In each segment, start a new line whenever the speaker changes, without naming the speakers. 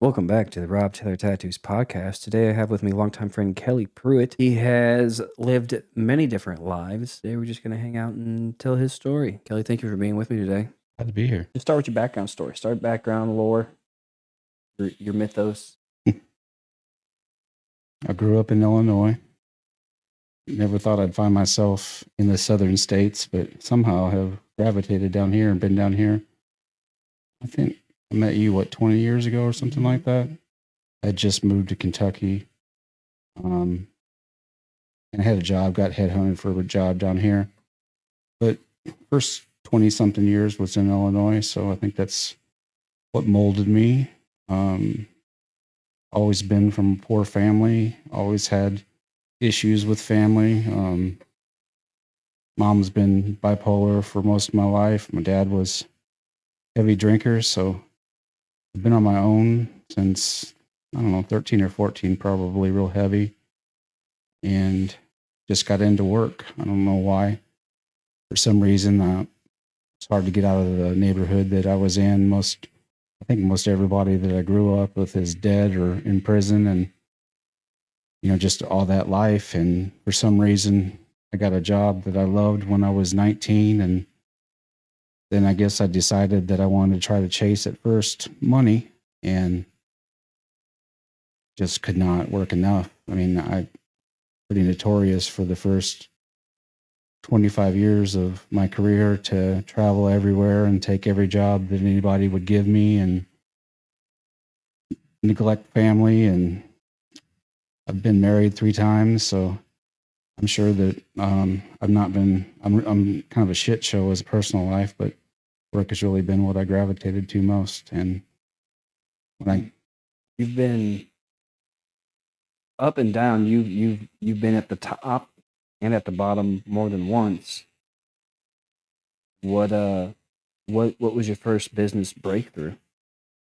Welcome back to the Rob Taylor Tattoos podcast. Today I have with me longtime friend Kelly Prewitt. He has lived many different lives. Today we're just going to hang out and tell his story. Kelly, thank you for being with me today.
Glad to be here.
Just start with your background story. Start background, lore, your mythos.
I grew up in Illinois. Never thought I'd find myself in the southern states, but somehow have gravitated down here and been down here. I think I met you, 20 years ago or something like that? I just moved to Kentucky and I had a job, got headhunted for a job down here. But first 20-something years was in Illinois, so I think that's what molded me. Always been from a poor family, always had issues with family. Mom's been bipolar for most of my life. My dad was a heavy drinker, so I've been on my own since, 13 or 14, probably real heavy. And just got into work. I don't know why. For some reason, it's hard to get out of the neighborhood that I was in. I think most everybody that I grew up with is dead or in prison, and just all that life. And for some reason, I got a job that I loved when I was 19, and then I guess I decided that I wanted to try to chase at first money, and just could not work enough. I mean, I'm pretty notorious for the first 25 years of my career to travel everywhere and take every job that anybody would give me and neglect family. And I've been married 3 times, so I'm sure that I'm kind of a shit show as a personal life, but work has really been what I gravitated to most. And
You've been up and down. You've been at the top and at the bottom more than once. What was your first business breakthrough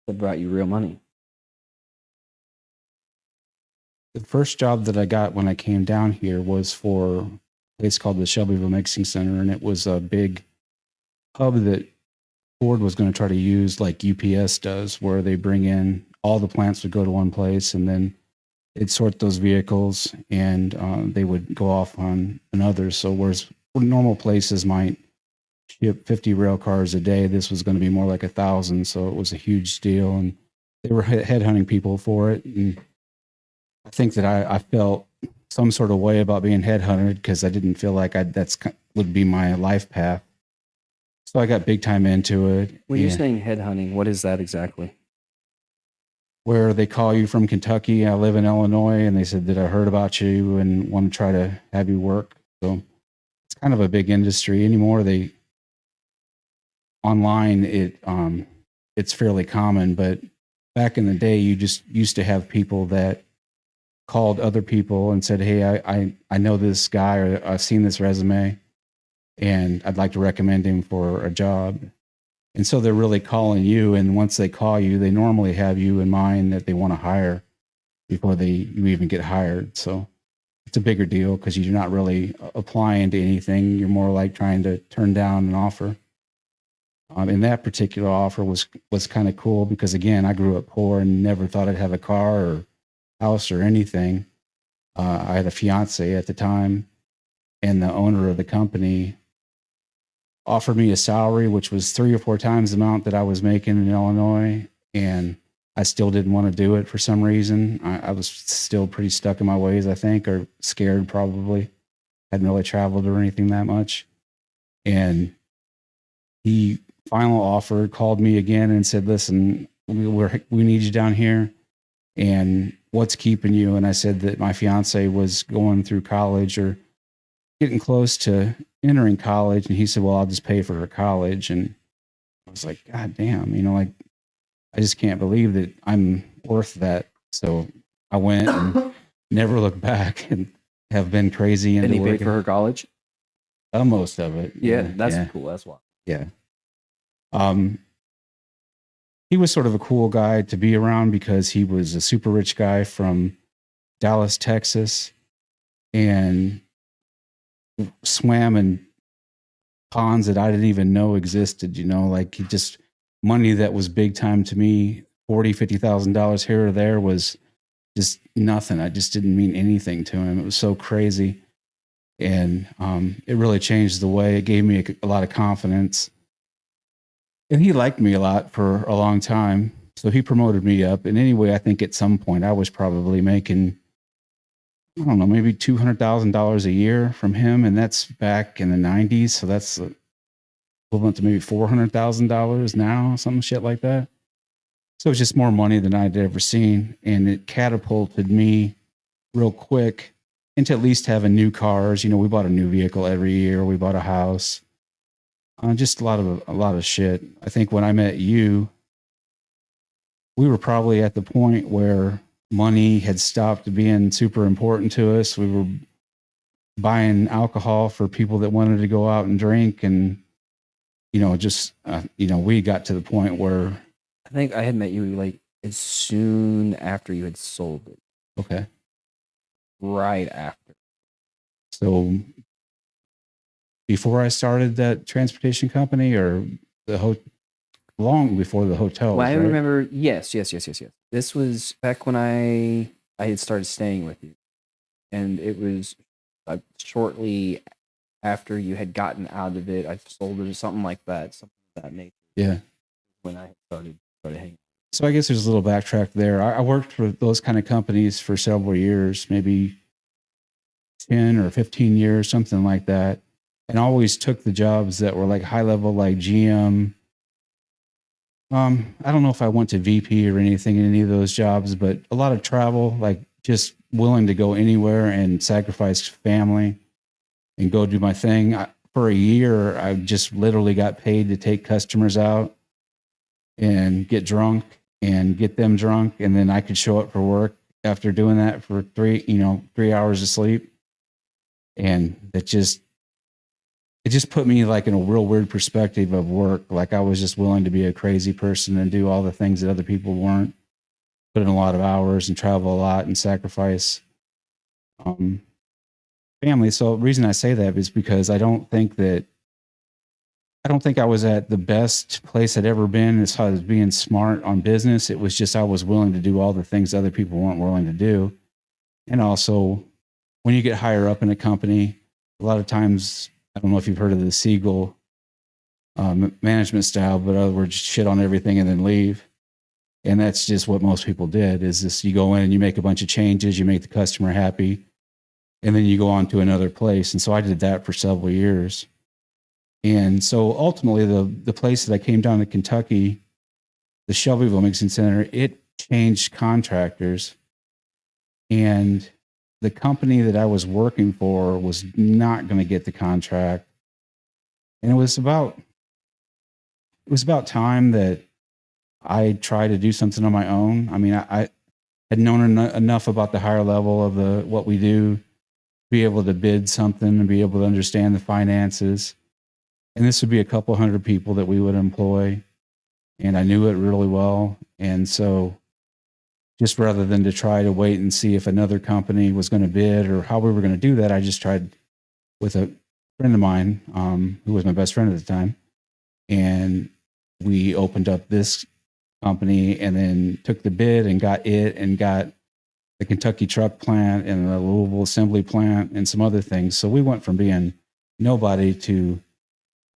that brought you real money?
The first job that I got when I came down here was for a place called the Shelbyville Mixing Center, and it was a big hub that Ford was going to try to use like UPS does, where they bring in all the plants would go to one place, and then they'd sort those vehicles, and they would go off on another. So whereas normal places might ship 50 rail cars a day, this was going to be more like 1,000. So it was a huge deal, and they were headhunting people for it. And I think that I felt some sort of way about being headhunted because I didn't feel like that's would be my life path. So I got big time into it.
When you're saying headhunting, what is that exactly?
Where they call you from Kentucky. I live in Illinois, and they said that I heard about you and want to try to have you work. So it's kind of a big industry anymore. Online, it's fairly common, but back in the day, you just used to have people that called other people and said, "Hey, I know this guy, or I've seen this resume, and I'd like to recommend him for a job." And so they're really calling you, and once they call you, they normally have you in mind that they want to hire before you even get hired. So it's a bigger deal because you're not really applying to anything. You're more like trying to turn down an offer. And that particular offer was kind of cool because, again, I grew up poor and never thought I'd have a car or house or anything. I had a fiance at the time, and the owner of the company offered me a salary which was 3 or 4 times the amount that I was making in Illinois, and I still didn't want to do it for some reason. I was still pretty stuck in my ways, I think, or scared probably. Hadn't really traveled or anything that much. And he final offer called me again and said, "Listen, we need you down here, and what's keeping you?" And I said that my fiance was going through college or getting close to entering college. And he said, "Well, I'll just pay for her college." And I was like, "God damn, I just can't believe that I'm worth that." So I went and never looked back and have been crazy into
Did he pay
working.
for her college?
Most of it.
Yeah, that's cool. That's why.
Yeah. He was sort of a cool guy to be around because he was a super rich guy from Dallas, Texas, and swam in ponds that I didn't even know existed, like he just money that was big time to me $50,000 here or there was just nothing. I just didn't mean anything to him. It was so crazy. And it really changed the way. It gave me a lot of confidence. And he liked me a lot for a long time. So he promoted me up. And anyway, I think at some point I was probably making, I don't know, maybe $200,000 a year from him. And that's back in the 90s. So that's equivalent to maybe $400,000 now, some shit like that. So it's just more money than I'd ever seen. And it catapulted me real quick into at least having new cars. We bought a new vehicle every year. We bought a house. Just a lot of shit. I think when I met you, we were probably at the point where money had stopped being super important to us. We were buying alcohol for people that wanted to go out and drink. And, we got to the point where
I think I had met you like as soon after you had sold it.
Okay.
Right after.
So before I started that transportation company, or long before the hotel?
Well, I remember. Yes. This was back when I had started staying with you, and it was shortly after you had gotten out of it. I sold it or something like that. Something of that nature.
Yeah.
When I started hanging.
So I guess there's a little backtrack there. I worked for those kind of companies for several years, maybe 10 or 15 years, something like that. And always took the jobs that were like high level, like GM. I don't know if I went to VP or anything in any of those jobs, but a lot of travel, like just willing to go anywhere and sacrifice family and go do my thing. For a year, I just literally got paid to take customers out and get drunk and get them drunk. And then I could show up for work after doing that for 3 hours of sleep. And it just put me like in a real weird perspective of work. Like I was just willing to be a crazy person and do all the things that other people weren't, put in a lot of hours and travel a lot and sacrifice family. So the reason I say that is because I don't think I was at the best place I'd ever been as far as being smart on business. It was just I was willing to do all the things other people weren't willing to do. And also, when you get higher up in a company, a lot of times, I don't know if you've heard of the Siegel management style, but in other words, shit on everything and then leave. And that's just what most people did, is this: you go in and you make a bunch of changes, you make the customer happy, and then you go on to another place. And so I did that for several years. And so ultimately, the place that I came down to Kentucky, the Shelbyville Mixing Center, it changed contractors. And the company that I was working for was not going to get the contract. And it was about time that I tried to do something on my own. I mean, I had known enough about the higher level of what we do, be able to bid something and be able to understand the finances. And this would be a couple hundred people that we would employ. And I knew it really well. And so just rather than to try to wait and see if another company was going to bid or how we were going to do that, I just tried with a friend of mine who was my best friend at the time. And we opened up this company and then took the bid and got the Kentucky truck plant and the Louisville assembly plant and some other things. So we went from being nobody to,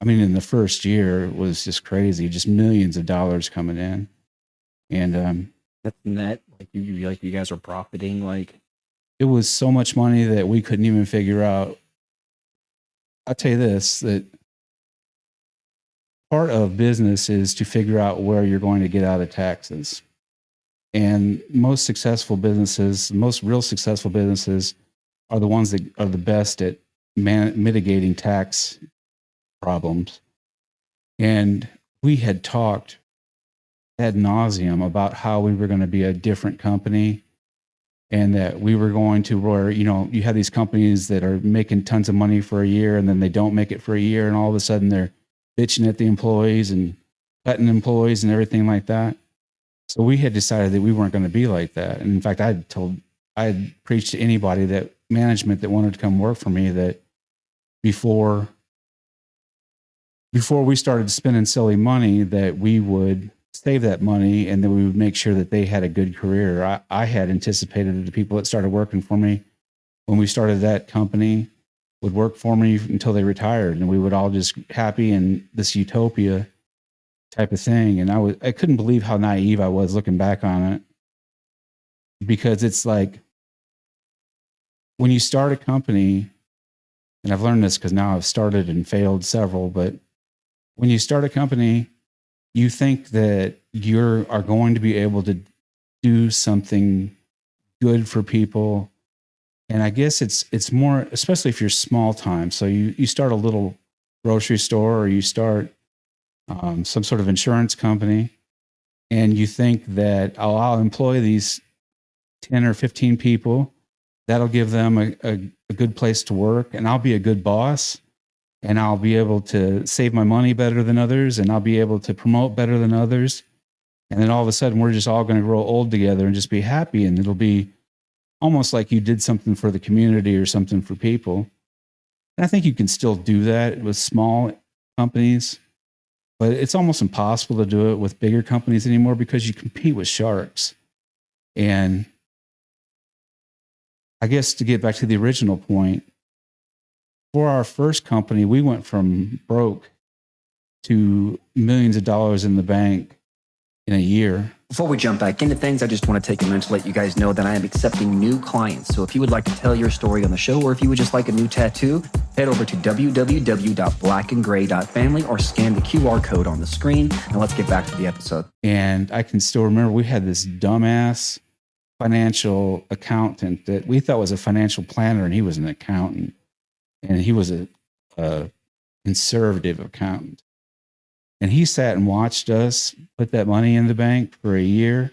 I mean, in the first year, it was just crazy, just millions of dollars coming in. And
that's net. Like you guys were profiting. Like
it was so much money that we couldn't even figure out. I'll tell you this, that part of business is to figure out where you're going to get out of taxes. And most real successful businesses are the ones that are the best at mitigating tax problems. And we had talked ad nauseum about how we were going to be a different company, and that we were going to, where, you have these companies that are making tons of money for a year and then they don't make it for a year, and all of a sudden they're bitching at the employees and cutting employees and everything like that. So we had decided that we weren't going to be like that. And in fact, I had preached to anybody, that management that wanted to come work for me, that before we started spending silly money, that we would save that money, and then we would make sure that they had a good career. I had anticipated that the people that started working for me when we started that company would work for me until they retired, and we would all just happy in this utopia type of thing. And I couldn't believe how naive I was looking back on it, because it's like when you start a company, and I've learned this because now I've started and failed several, but when you start a company, you think that you are going to be able to do something good for people. And I guess it's more, especially if you're small time. So you start a little grocery store, or you start some sort of insurance company, and you think that, oh, I'll employ these 10 or 15 people. That'll give them a good place to work, and I'll be a good boss, and I'll be able to save my money better than others, and I'll be able to promote better than others. And then all of a sudden, we're just all going to grow old together and just be happy. And it'll be almost like you did something for the community or something for people. And I think you can still do that with small companies, but it's almost impossible to do it with bigger companies anymore, because you compete with sharks. And I guess to get back to the original point, for our first company, we went from broke to millions of dollars in the bank in a year.
Before we jump back into things, I just want to take a minute to let you guys know that I am accepting new clients. So if you would like to tell your story on the show, or if you would just like a new tattoo, head over to www.blackandgray.family or scan the QR code on the screen. And let's get back to the episode.
And I can still remember we had this dumbass financial accountant that we thought was a financial planner, and he was an accountant, and he was a conservative accountant. And he sat and watched us put that money in the bank for a year,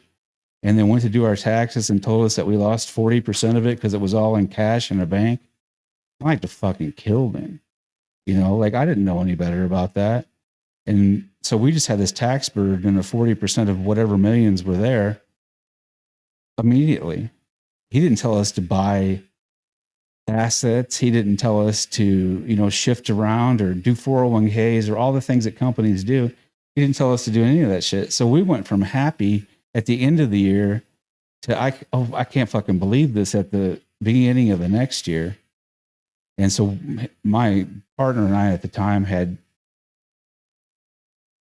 and then went to do our taxes and told us that we lost 40% of it because it was all in cash in a bank. I like to fucking kill me. Like, I didn't know any better about that. And so we just had this tax burden of 40% of whatever millions were there immediately. He didn't tell us to buy assets. He didn't tell us to, shift around or do 401ks or all the things that companies do. He didn't tell us to do any of that shit. So we went from happy at the end of the year to, I can't fucking believe this, at the beginning of the next year. And so my partner and I at the time had,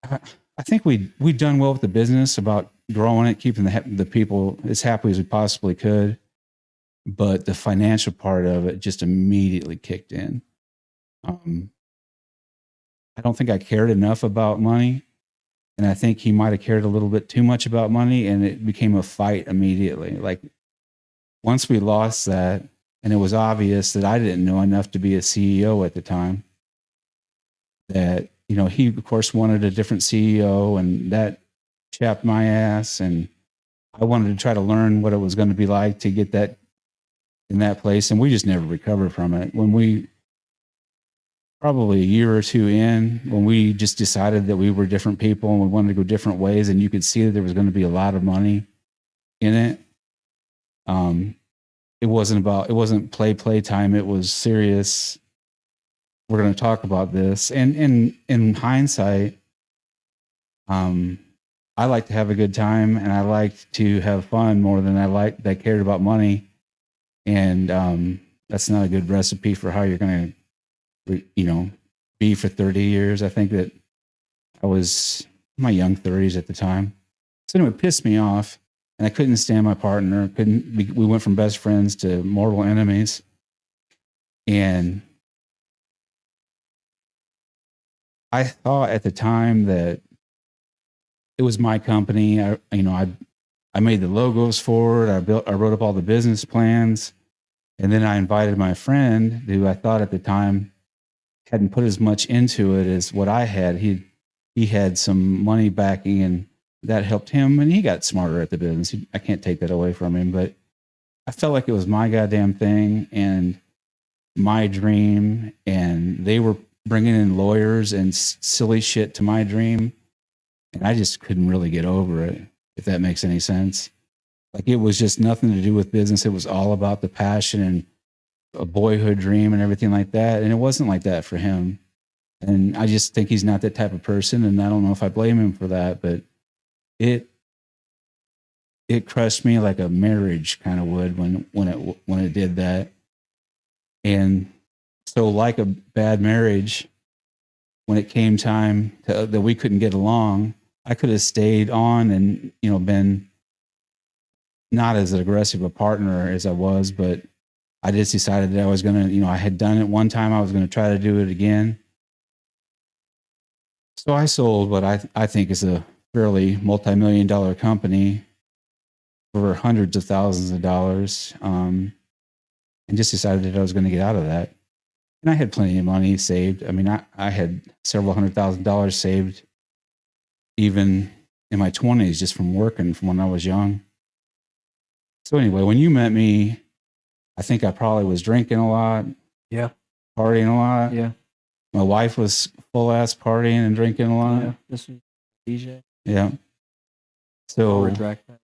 I think we'd done well with the business about growing it, keeping the people as happy as we possibly could. But the financial part of it just immediately kicked in. I don't think I cared enough about money. And I think he might have cared a little bit too much about money, and it became a fight immediately. Like, once we lost that, and it was obvious that I didn't know enough to be a CEO at the time, that, he of course wanted a different CEO, and that chapped my ass. And I wanted to try to learn what it was going to be like to get that in that place. And we just never recovered from it. When we, probably a year or two in, when we just decided that we were different people and we wanted to go different ways, and you could see that there was going to be a lot of money in it. It wasn't play time. It was serious. We're going to talk about this. And in hindsight, I like to have a good time, and I like to have fun more than I cared about money. And that's not a good recipe for how you're going to, be for 30 years. I think that I was in my young 30s at the time. So anyway, it pissed me off, and I couldn't stand my partner. We went from best friends to mortal enemies. And I thought at the time that it was my company. I made the logos for it. I wrote up all the business plans. And then I invited my friend, who I thought at the time hadn't put as much into it as what I had. He had some money backing, and that helped him, and he got smarter at the business. I can't take that away from him, but I felt like it was my goddamn thing and my dream, and they were bringing in lawyers and silly shit to my dream, and I just couldn't really get over it, if that makes any sense. Like, it was just nothing to do with business. It was all about the passion and a boyhood dream and everything like that. And it wasn't like that for him. And I just think he's not that type of person. And I don't know if I blame him for that, but it crushed me like a marriage kind of would when it did that. And so, like a bad marriage, when it came time that we couldn't get along, I could have stayed on and, been not as aggressive a partner as I was, but I just decided that I was going to, I had done it one time. I was going to try to do it again. So I sold what I think is a fairly multi-million-dollar company for hundreds of thousands of dollars, and just decided that I was going to get out of that. And I had plenty of money saved. I mean, I had several $100,000 saved even in my 20s just from working from when I was young. So anyway, when you met me, I think I probably was drinking a lot.
Yeah.
Partying a lot.
Yeah.
My wife was full ass partying and drinking a lot.
Yeah. This was DJ.
Yeah. So
retract that.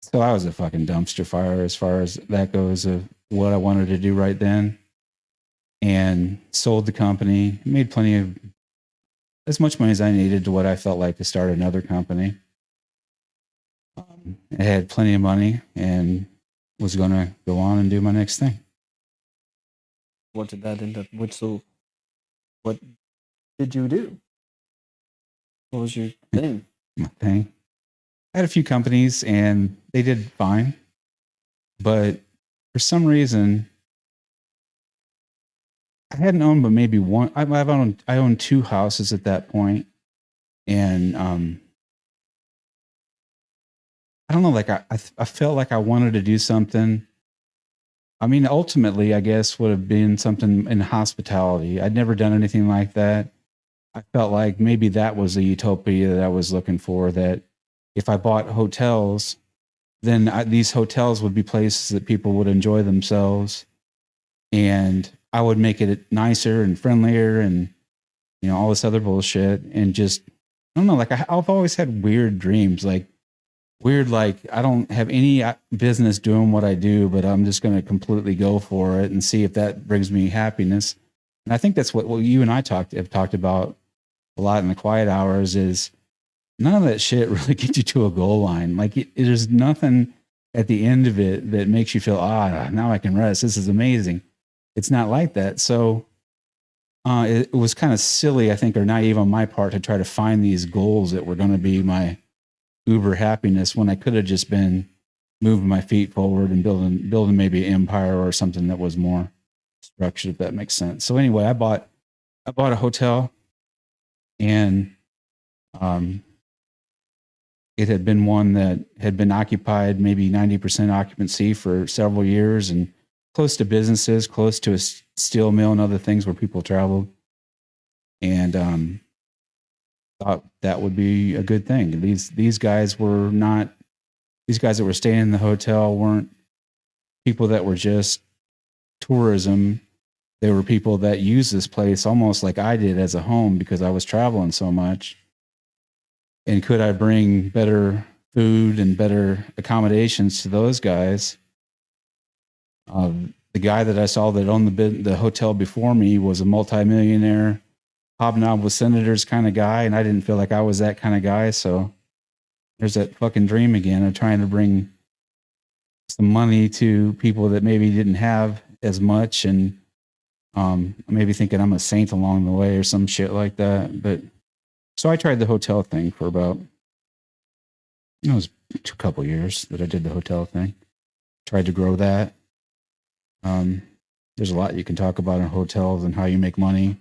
So I was a fucking dumpster fire as far as that goes of what I wanted to do right then, and sold the company, made plenty of as much money as I needed to what I felt like to start another company. I had plenty of money and was going to go on and do my next thing.
What did that end up? What did you do? What was your thing?
My thing. I had a few companies and they did fine, but for some reason, I hadn't owned but maybe one. I owned two houses at that point, and I don't know. Like I felt like I wanted to do something. I mean, ultimately, I guess would have been something in hospitality. I'd never done anything like that. I felt like maybe that was a utopia that I was looking for. That if I bought hotels, then these hotels would be places that people would enjoy themselves, and I would make it nicer and friendlier, and all this other bullshit. And just I don't know. Like I've always had weird dreams, like I don't have any business doing what I do, but I'm just going to completely go for it and see if that brings me happiness. And I think that's what you and I have talked about a lot in the quiet hours is none of that shit really gets you to a goal line. Like there's nothing at the end of it that makes you feel, now I can rest. This is amazing. It's not like that. So it was kind of silly, I think, or naive on my part to try to find these goals that were going to be my uber happiness when I could have just been moving my feet forward and building maybe an empire or something that was more structured, if that makes sense. So anyway, I bought a hotel, and it had been one that had been occupied, maybe 90% occupancy for several years, and close to businesses, close to a steel mill and other things where people traveled. And thought that would be a good thing. These guys that were staying in the hotel weren't people that were just tourism. They were people that used this place almost like I did as a home because I was traveling so much. And could I bring better food and better accommodations to those guys? The guy that I saw that owned the hotel before me was a multimillionaire, hobnob with senators kind of guy, and I didn't feel like I was that kind of guy. So there's that fucking dream again of trying to bring some money to people that maybe didn't have as much, and maybe thinking I'm a saint along the way or some shit like that. But so I tried the hotel thing for about, it was a couple years that I did the hotel thing. Tried to grow that. There's a lot you can talk about in hotels and how you make money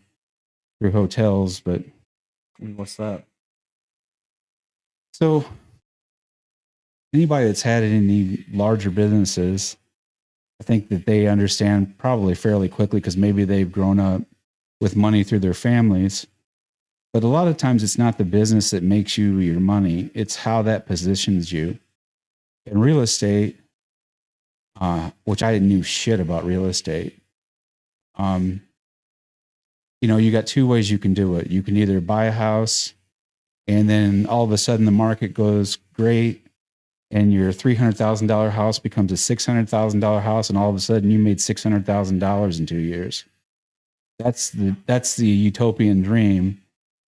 through hotels, but
what's that?
So anybody that's had any larger businesses, I think that they understand probably fairly quickly because maybe they've grown up with money through their families. But a lot of times it's not the business that makes you your money. It's how that positions you. In real estate, which I knew shit about real estate, you got two ways you can do it. You can either buy a house and then all of a sudden the market goes great and your $300,000 house becomes a $600,000 house, and all of a sudden you made $600,000 in 2 years. That's the utopian dream,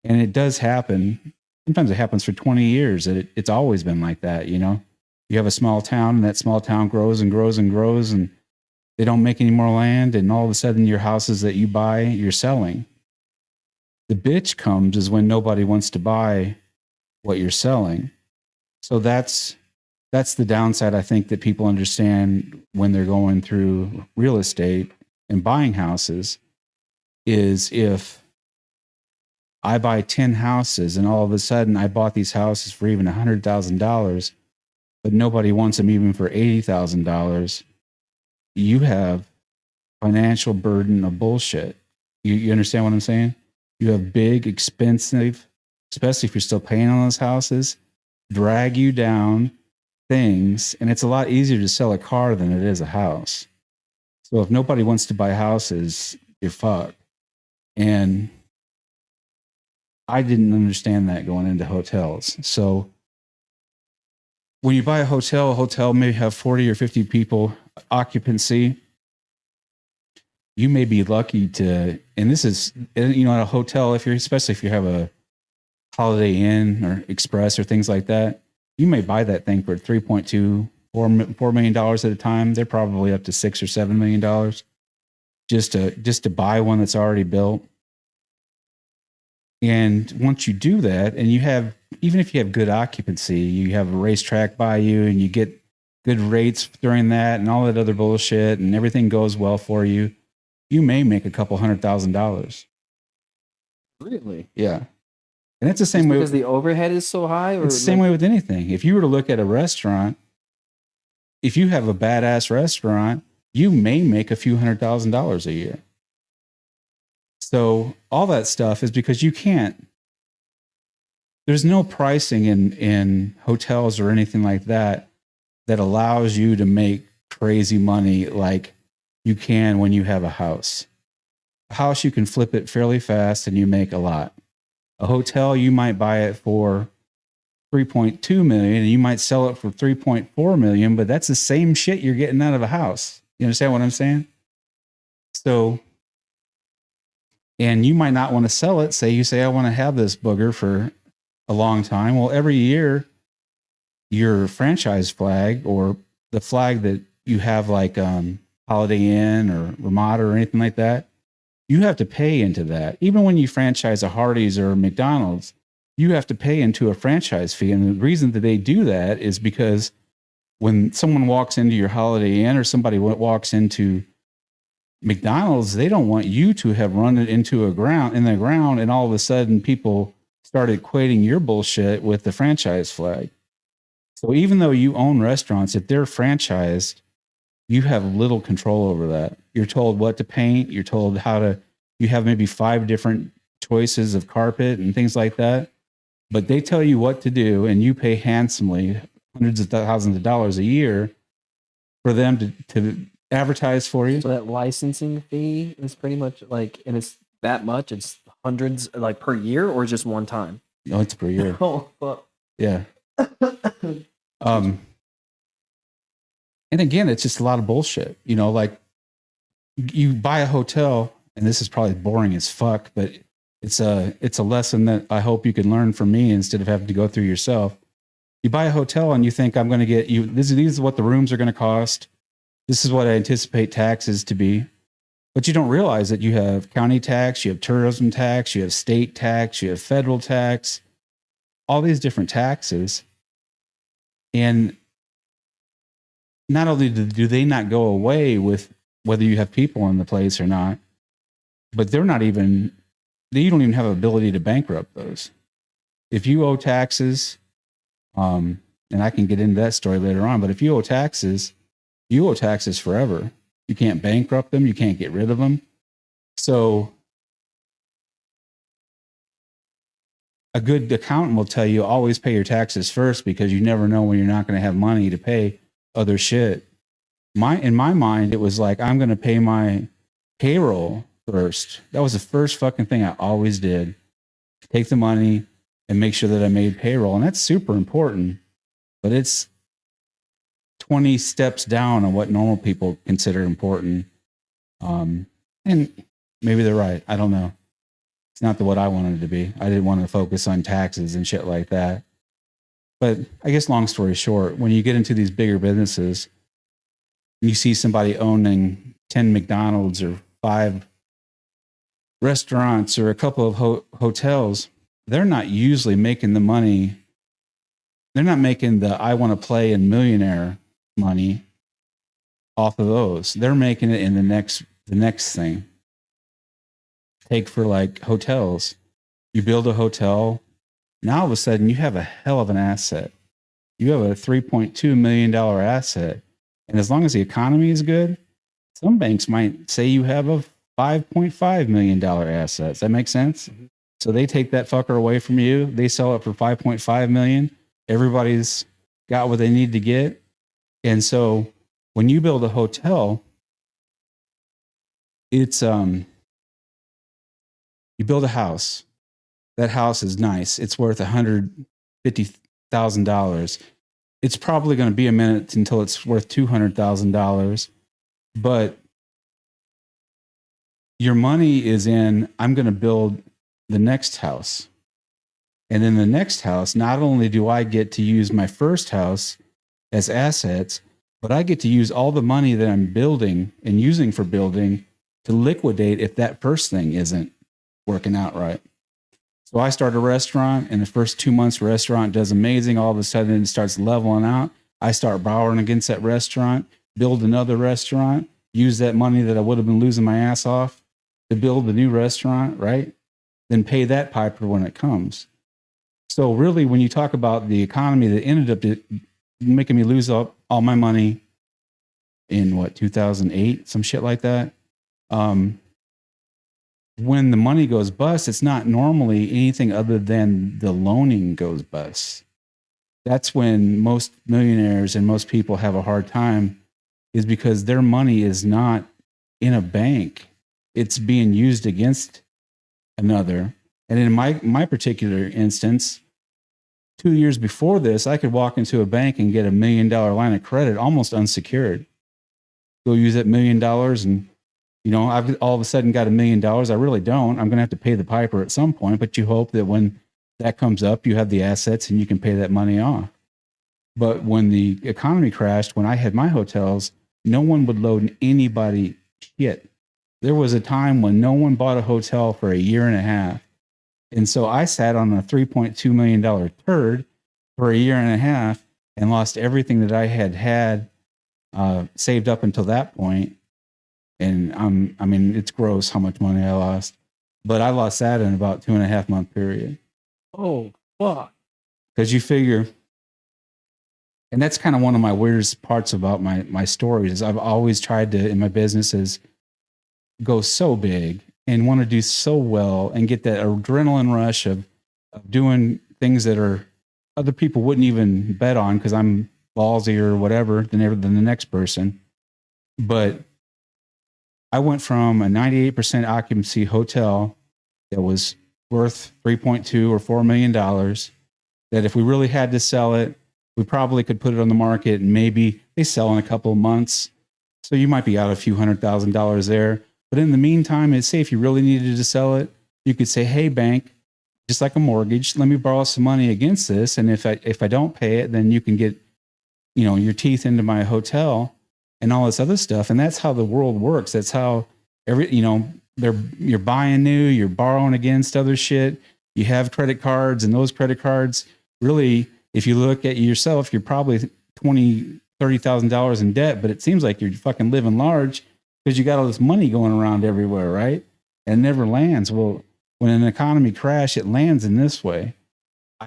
and it does happen. Sometimes it happens for 20 years. It's always been like that, you know. You have a small town, and that small town grows and grows and grows, and they don't make any more land, and all of a sudden your houses that you buy, you're selling. The bitch comes is when nobody wants to buy what you're selling. So that's the downside, I think, that people understand when they're going through real estate and buying houses, is if I buy 10 houses and all of a sudden I bought these houses for even $100,000, but nobody wants them even for $80,000, you have financial burden of bullshit. You understand what I'm saying? You have big, expensive, especially if you're still paying on those houses, drag you down things. And it's a lot easier to sell a car than it is a house. So if nobody wants to buy houses, you're fucked. And I didn't understand that going into hotels. So when you buy a hotel may have 40 or 50 people occupancy. You may be lucky to, and this is, you know, at a hotel, especially if you have a Holiday Inn or Express or things like that, you may buy that thing for $4 million at a time. They're probably up to $6 or $7 million just to buy one that's already built. And once you do that, and you have, even if you have good occupancy, you have a racetrack by you and you get good rates during that and all that other bullshit, and everything goes well for you, you may make a couple $100,000.
Really?
Yeah. And it's the same way
because the overhead is so high? Or
it's the same way with anything. If you were to look at a restaurant, if you have a badass restaurant, you may make a few $100,000 a year. So all that stuff is because you can't, there's no pricing in hotels or anything like that allows you to make crazy money like you can when you have a house. A house, you can flip it fairly fast and you make a lot. A hotel, you might buy it for $3.2 million and you might sell it for $3.4 million, but that's the same shit you're getting out of a house. You understand what I'm saying? So, and you might not want to sell it. Say you say, I want to have this booger for a long time. Well, every year, your franchise flag or the flag that you have like Holiday Inn or Ramada or anything like that, you have to pay into that. Even when you franchise a Hardee's or a McDonald's, you have to pay into a franchise fee. And the reason that they do that is because when someone walks into your Holiday Inn or somebody walks into McDonald's, they don't want you to have run it into the ground, and all of a sudden people start equating your bullshit with the franchise flag. So even though you own restaurants, if they're franchised, you have little control over that. You're told what to paint. You're told how to, you have maybe 5 different choices of carpet and things like that. But they tell you what to do, and you pay handsomely, hundreds of thousands of dollars a year for them to advertise for you.
So that licensing fee is pretty much like, and it's that much, it's hundreds like per year or just one time?
No, it's per year.
Oh, fuck.
Yeah. And again, it's just a lot of bullshit. You know, like you buy a hotel, and this is probably boring as fuck, but it's a lesson that I hope you can learn from me instead of having to go through yourself. You buy a hotel and you think I'm going to get you, these is what the rooms are going to cost. This is what I anticipate taxes to be. But you don't realize that you have county tax, you have tourism tax, you have state tax, you have federal tax, all these different taxes. And not only do they not go away with whether you have people in the place or not, but you don't even have the ability to bankrupt those. If you owe taxes, and I can get into that story later on, but if you owe taxes forever. You can't bankrupt them. You can't get rid of them. So a good accountant will tell you always pay your taxes first because you never know when you're not going to have money to pay other shit. In my mind, it was like, I'm going to pay my payroll first. That was the first fucking thing I always did. Take the money and make sure that I made payroll. And that's super important. But it's 20 steps down on what normal people consider important. And maybe they're right. I don't know. It's not what I wanted it to be. I didn't want to focus on taxes and shit like that. But I guess long story short, when you get into these bigger businesses, you see somebody owning 10 McDonald's or 5 restaurants or a couple of hotels, they're not usually making the money. They're not making the I want to play in Millionaire money off of those. They're making it in the next thing. Take for like hotels. You build a hotel. Now all of a sudden you have a hell of an asset. You have a $3.2 million asset. And as long as the economy is good, some banks might say you have a $5.5 million asset. Does that make sense? Mm-hmm. So they take that fucker away from you. They sell it for $5.5 million. Everybody's got what they need to get. And so when you build a hotel, it's you build a house. That house is nice. It's worth $150,000. It's probably going to be a minute until it's worth $200,000. But your money is in, I'm going to build the next house. And in the next house, not only do I get to use my first house as assets, but I get to use all the money that I'm building and using for building to liquidate if that first thing isn't working out right. So I start a restaurant, and the first 2 months, restaurant does amazing. All of a sudden, it starts leveling out. I start borrowing against that restaurant, build another restaurant, use that money that I would have been losing my ass off to build a new restaurant, right? Then pay that piper when it comes. So really, when you talk about the economy that ended up making me lose all my money in 2008, some shit like that. When the money goes bust, it's not normally anything other than the loaning goes bust. That's when most millionaires and most people have a hard time, is because their money is not in a bank. It's being used against another. And in my particular instance, 2 years before this, I could walk into a bank and get $1 million line of credit almost unsecured. Go use that $1 million and, I've all of a sudden got $1 million. I really don't. I'm going to have to pay the piper at some point, but you hope that when that comes up, you have the assets and you can pay that money off. But when the economy crashed, when I had my hotels, no one would loan anybody shit. There was a time when no one bought a hotel for a year and a half. And so I sat on a $3.2 million turd for a year and a half and lost everything that I had saved up until that point. And it's gross how much money I lost, but I lost that in about 2.5 month period.
Oh, fuck.
Because you figure, and that's kind of one of my weirdest parts about my stories, is I've always tried to, in my businesses, go so big and want to do so well and get that adrenaline rush of doing things that are other people wouldn't even bet on because I'm ballsy or whatever than the next person. But I went from a 98% occupancy hotel that was worth $3.2 or $4 million, that if we really had to sell it, we probably could put it on the market and maybe they sell in a couple of months. So you might be out a few $100,000 there. But in the meantime, say if you really needed to sell it, you could say, hey, bank, just like a mortgage, let me borrow some money against this. And if I don't pay it, then you can get, your teeth into my hotel and all this other stuff. And that's how the world works. That's how you're buying new, you're borrowing against other shit. You have credit cards, and those credit cards, really, if you look at yourself, you're probably $20,000-$30,000 in debt, but it seems like you're fucking living large because you got all this money going around everywhere, right? And it never lands. Well, when an economy crash, it lands in this way.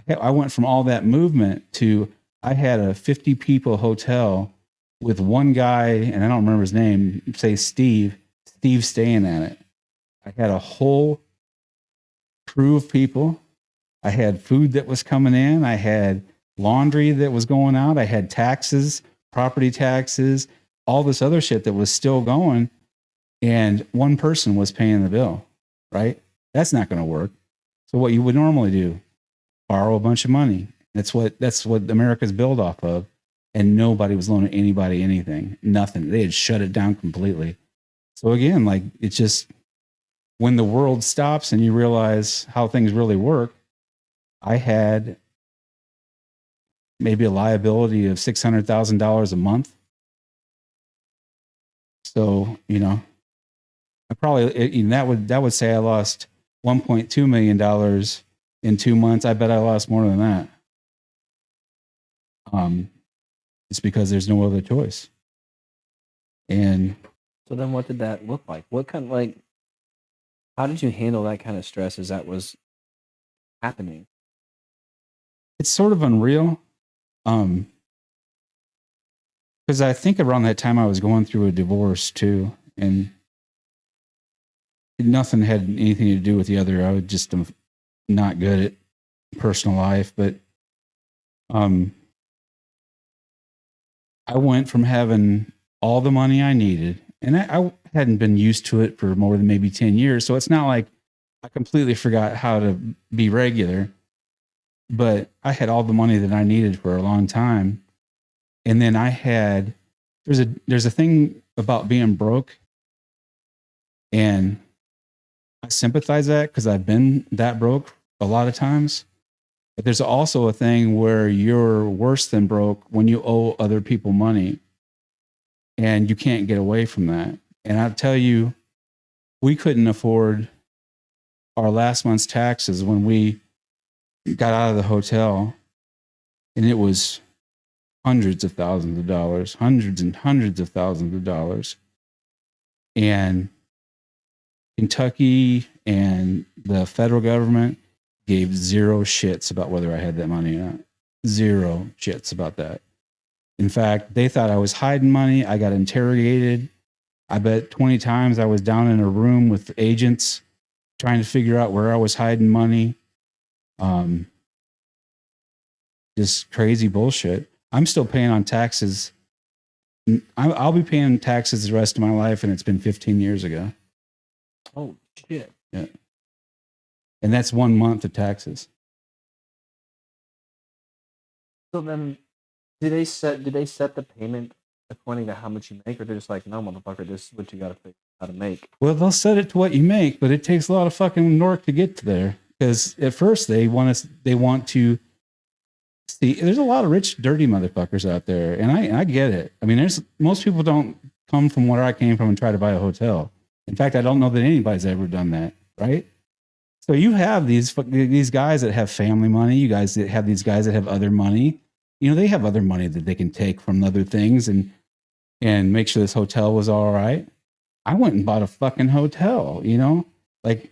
I went from all that movement to, I had a 50 people hotel with one guy, and I don't remember his name, say Steve staying at it. I had a whole crew of people. I had food that was coming in. I had laundry that was going out. I had taxes, property taxes, all this other shit that was still going. And one person was paying the bill, right? That's not going to work. So what you would normally do, borrow a bunch of money. That's what America's built off of. and nobody was loaning anybody anything, nothing. They had shut it down completely. So again, like, it's just when the world stops and you realize how things really work. I had maybe a liability of $600,000 a month. So, you know, I probably, that would say I lost $1.2 million in 2 months. I bet I lost more than that. It's because there's no other choice. And
So then what did that look like? What kind of, like, how did you handle that kind of stress as that was happening?
it's sort of unreal. Because I think around that time I was going through a divorce too, and nothing had anything to do with the other. I was just not good at personal life, but I went from having all the money I needed, and I hadn't been used to it for more than maybe 10 years. So it's not like I completely forgot how to be regular, but I had all the money that I needed for a long time. And then there's a thing about being broke, and I sympathize that because I've been that broke a lot of times. But there's also a thing where you're worse than broke when you owe other people money, and you can't get away from that. And I'll tell you, we couldn't afford our last month's taxes when we got out of the hotel, and it was hundreds of thousands of dollars, hundreds and hundreds of thousands of dollars. And Kentucky and the federal government gave zero shits about whether I had that money or not. Zero shits about that. In fact, they thought I was hiding money. I got interrogated. I bet 20 times I was down in a room with agents trying to figure out where I was hiding money. Just crazy bullshit. I'm still paying on taxes. I'll be paying taxes the rest of my life, and it's been 15 years ago.
Oh, shit.
Yeah. And that's 1 month of taxes.
So then, do they set the payment according to how much you make, or they're just like, no, motherfucker, this is what you got to figure out how to make?
Well, they'll set it to what you make, but it takes a lot of fucking work to get to there. Because at first they want to see. There's a lot of rich, dirty motherfuckers out there, and I get it. I mean, most people don't come from where I came from and try to buy a hotel. In fact, I don't know that anybody's ever done that, right? So you have these guys that have family money. You guys that have these guys that have other money. You know, they have other money that they can take from other things and make sure this hotel was all right. I went and bought a fucking hotel, you know? Like,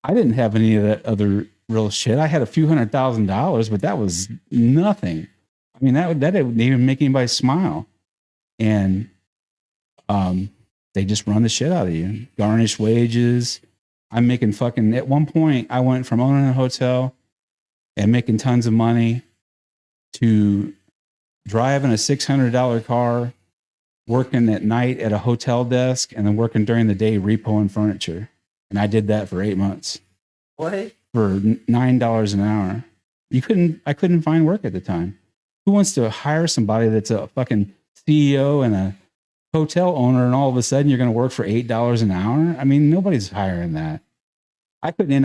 I didn't have any of that other real shit. I had a few $100,000, but that was nothing. I mean, that didn't even make anybody smile. And they just run the shit out of you. Garnish wages. I'm making fucking, at one point, I went from owning a hotel and making tons of money to driving a $600 car, working at night at a hotel desk, and then working during the day repoing furniture. And I did that for 8 months.
What?
For $9 an hour. I couldn't find work at the time. Who wants to hire somebody that's a fucking CEO and a hotel owner, and all of a sudden you're going to work for $8 an hour? I mean, nobody's hiring that. I couldn't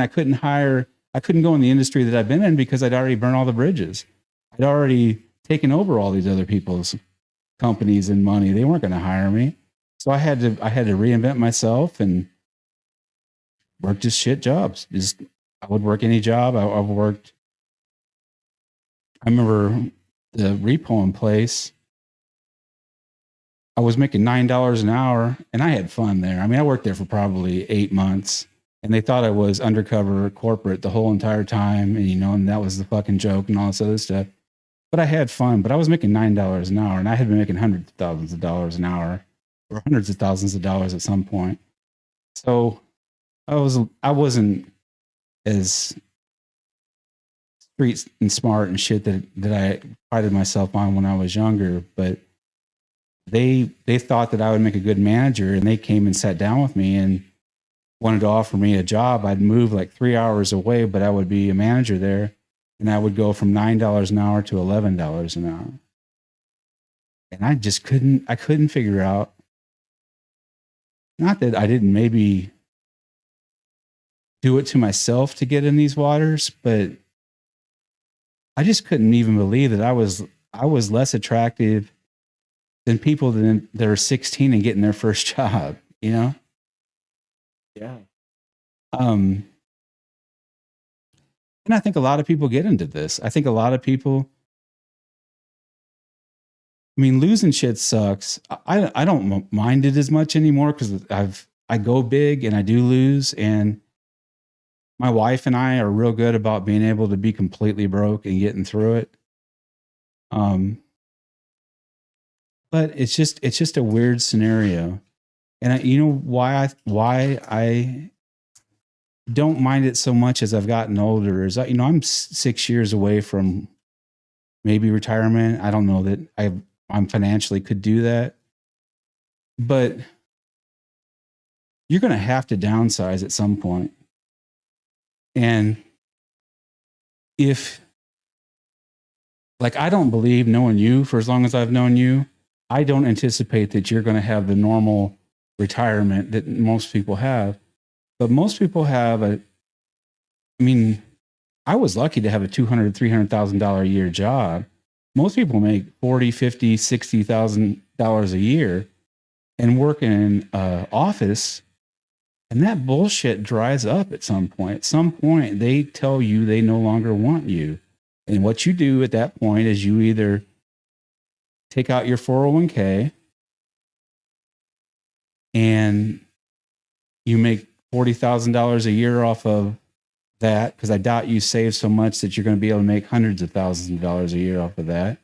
go in the industry that I've been in because I'd already burned all the bridges. I'd already taken over all these other people's companies and money. They weren't going to hire me. So I had to reinvent myself and work just shit jobs. I would work any job. I remember the repoing place. I was making $9 an hour, and I had fun there. I mean, I worked there for probably 8 months, and they thought I was undercover corporate the whole entire time, and that was the fucking joke and all this other stuff. But I had fun. But I was making $9 an hour, and I had been making hundreds of thousands of dollars an hour, or hundreds of thousands of dollars at some point. So I wasn't as street and smart and shit that I prided myself on when I was younger, but they thought that I would make a good manager, and they came and sat down with me and wanted to offer me a job. I'd move like 3 hours away, but I would be a manager there, and I would go from $9 an hour to $11 an hour. And I just couldn't figure out, not that I didn't maybe do it to myself to get in these waters, but I just couldn't even believe that I was less attractive than people that are 16 and getting their first job, you know?
Yeah.
And I think a lot of people get into this. I think a lot of people, I mean, losing shit sucks. I don't mind it as much anymore because I go big and I do lose, and my wife and I are real good about being able to be completely broke and getting through it. But it's just a weird scenario, and you know why I don't mind it so much as I've gotten older is I'm 6 years away from maybe retirement. I don't know that I'm financially could do that, but you're going to have to downsize at some point. And if, like, I don't believe, knowing you for as long as I've known you, I don't anticipate that you're going to have the normal retirement that most people have. But most people have I mean, I was lucky to have a $200,000, $300,000 a year job. Most people make $40,000, $50,000, $60,000 a year and work in an office. And that bullshit dries up at some point. At some point, they tell you they no longer want you. And what you do at that point is you either take out your 401k and you make $40,000 a year off of that, because I doubt you save so much that you're going to be able to make hundreds of thousands of dollars a year off of that.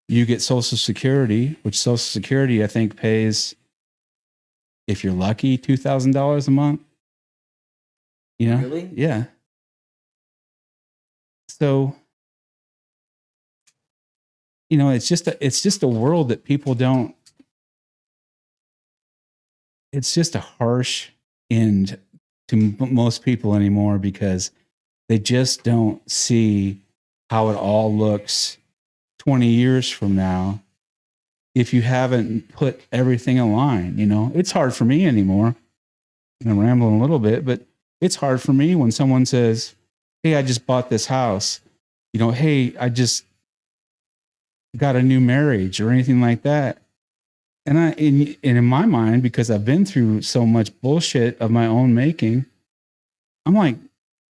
You get Social Security, which Social Security, I think, pays, if you're lucky, $2,000 a month. You know?
Really?
Yeah. So, it's just a world that people don't. It's just a harsh end to most people anymore because they just don't see how it all looks 20 years from now if you haven't put everything in line. It's hard for me anymore. I'm rambling a little bit, but it's hard for me when someone says, hey, I just bought this house. Hey, I just got a new marriage or anything like that. And in my mind, because I've been through so much bullshit of my own making, I'm like,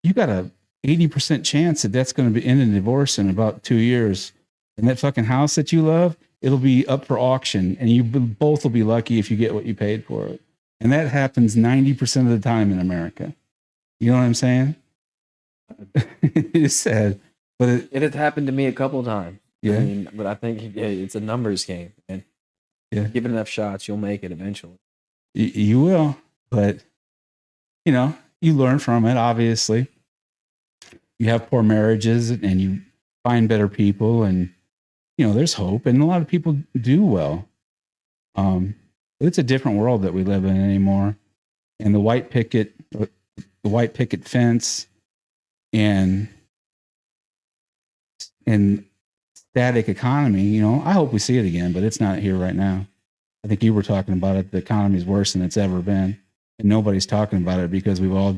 you got a 80% chance that that's going to be in a divorce in about 2 years. And that fucking house that you love, it'll be up for auction. And you both will be lucky if you get what you paid for it. And that happens 90% of the time in America. You know what I'm saying? It's sad. But
it has happened to me a couple of times.
Yeah.
But I think it's a numbers game. And give it enough shots, you'll make it eventually.
You will. But, you learn from it, obviously. You have poor marriages and you find better people, and, there's hope. And a lot of people do well. It's a different world that we live in anymore. And the white picket fence and static economy, I hope we see it again, but it's not here right now. I think you were talking about it. The economy is worse than it's ever been, and nobody's talking about it because we've all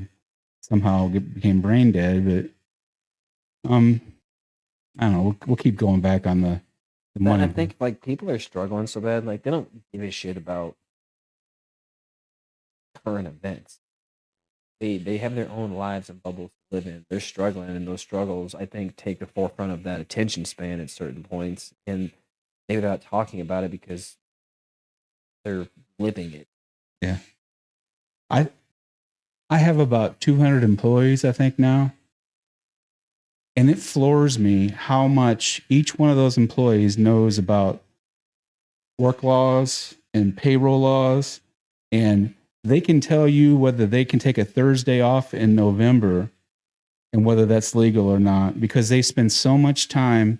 somehow became brain dead. But I don't know. We'll keep going back on the money.
I think people are struggling so bad, they don't give a shit about current events. They have their own lives and bubbles to live in. They're struggling, and those struggles, I think, take the forefront of that attention span at certain points, and maybe they're not talking about it because they're living it.
Yeah. I have about 200 employees, I think, now. And it floors me how much each one of those employees knows about work laws and payroll laws. And they can tell you whether they can take a Thursday off in November and whether that's legal or not, because they spend so much time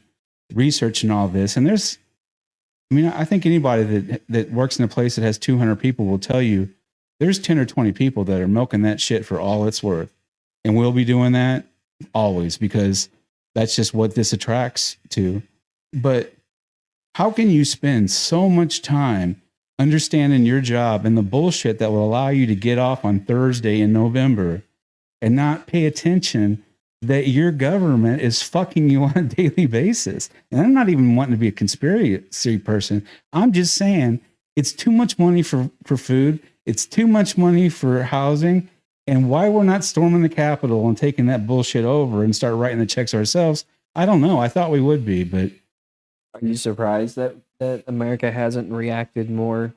researching all this. And I think anybody that works in a place that has 200 people will tell you there's 10 or 20 people that are milking that shit for all it's worth. And we'll be doing that always because that's just what this attracts to. But How can you spend so much time understanding your job and the bullshit that will allow you to get off on Thursday in November and not pay attention that your government is fucking you on a daily basis? And I'm not even wanting to be a conspiracy person. I'm just saying it's too much money for food. It's too much money for housing. And why we're not storming the Capitol and taking that bullshit over and start writing the checks ourselves, I don't know. I thought we would be, but
Are you surprised that America hasn't reacted more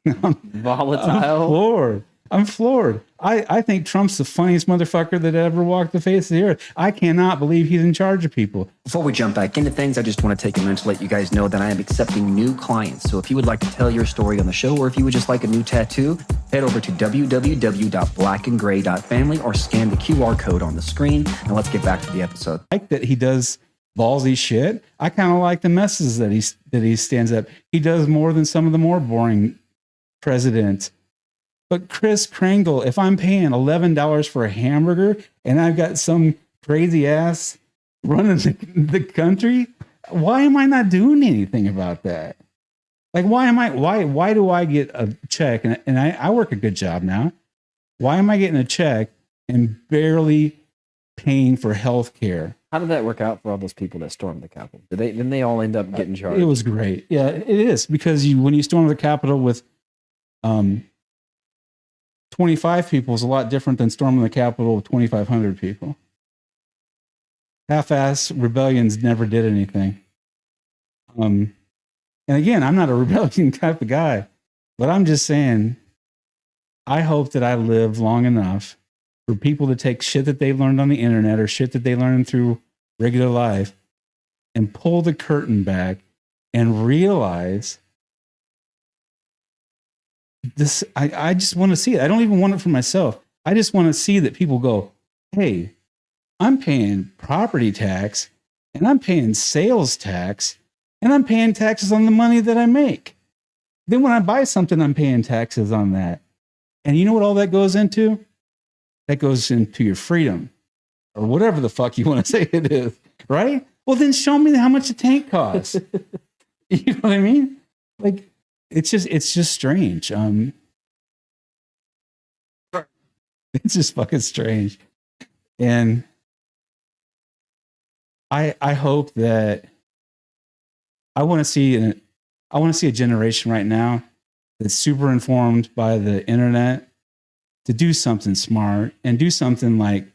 I'm
volatile?
I'm floored. I think Trump's the funniest motherfucker that ever walked the face of the earth. I cannot believe he's in charge of people.
Before we jump back into things, I just want to take a minute to let you guys know that I am accepting new clients. So if you would like to tell your story on the show, or if you would just like a new tattoo, head over to www.blackandgray.family or scan the QR code on the screen. And let's get back to the episode.
I like that he does ballsy shit. I kind of like the messes that he stands up. He does more than some of the more boring presidents. But Chris Kringle, if I'm paying $11 for a hamburger and I've got some crazy ass running the country, why am I not doing anything about that? Like, why do I get a check and I work a good job now? Why am I getting a check and barely paying for health care?
How did that work out for all those people that stormed the Capitol? Didn't they all end up getting charged?
It was great. Yeah, it is, because when you storm the Capitol with 25 people is a lot different than storming the Capitol with 2,500 people. Half-ass rebellions never did anything. And again, I'm not a rebellion type of guy, but I'm just saying, I hope that I live long enough for people to take shit that they've learned on the internet or shit that they learned through regular life and pull the curtain back and realize this. I just want to see it. I don't even want it for myself. I just want to see that people go, hey, I'm paying property tax and I'm paying sales tax and I'm paying taxes on the money that I make. Then when I buy something, I'm paying taxes on that. And you know what all that goes into? That goes into your freedom, or whatever the fuck you want to say it is, right? Well, then show me how much a tank costs. You know what I mean? Like, it's just strange. It's just fucking strange. And I hope that I want to see a generation right now that's super informed by the internet to do something smart and do something like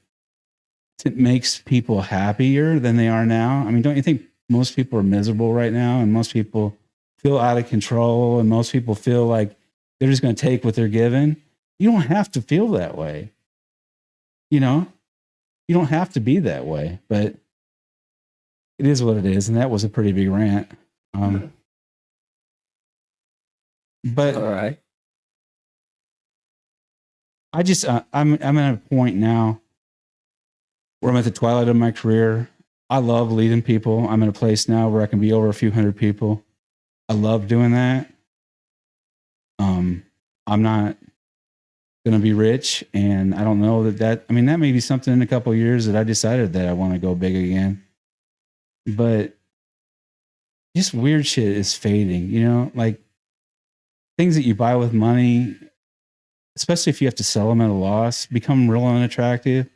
that makes people happier than they are now. I mean, don't you think most people are miserable right now, and most people feel out of control, and most people feel like they're just going to take what they're given? You don't have to feel that way. You know, you don't have to be that way, but it is what it is. And that was a pretty big rant. But
all right.
I just, I'm at a point now where I'm at the twilight of my career. I love leading people. I'm in a place now where I can be over a few hundred people. I love doing that. I'm not going to be rich, and I don't know that may be something in a couple of years that I decided that I want to go big again. But just weird shit is fading, you know, like things that you buy with money, especially if you have to sell them at a loss, become real unattractive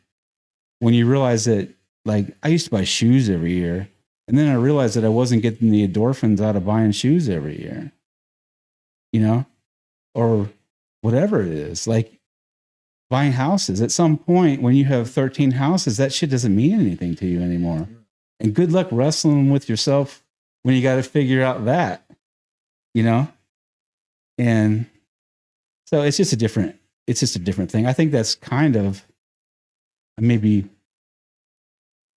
when you realize that, like, I used to buy shoes every year, and then I realized that I wasn't getting the endorphins out of buying shoes every year, you know, or whatever it is. Like buying houses. At some point, when you have 13 houses, that shit doesn't mean anything to you anymore. And good luck wrestling with yourself when you got to figure out that, you know? And so it's just a different thing. I think that's kind of maybe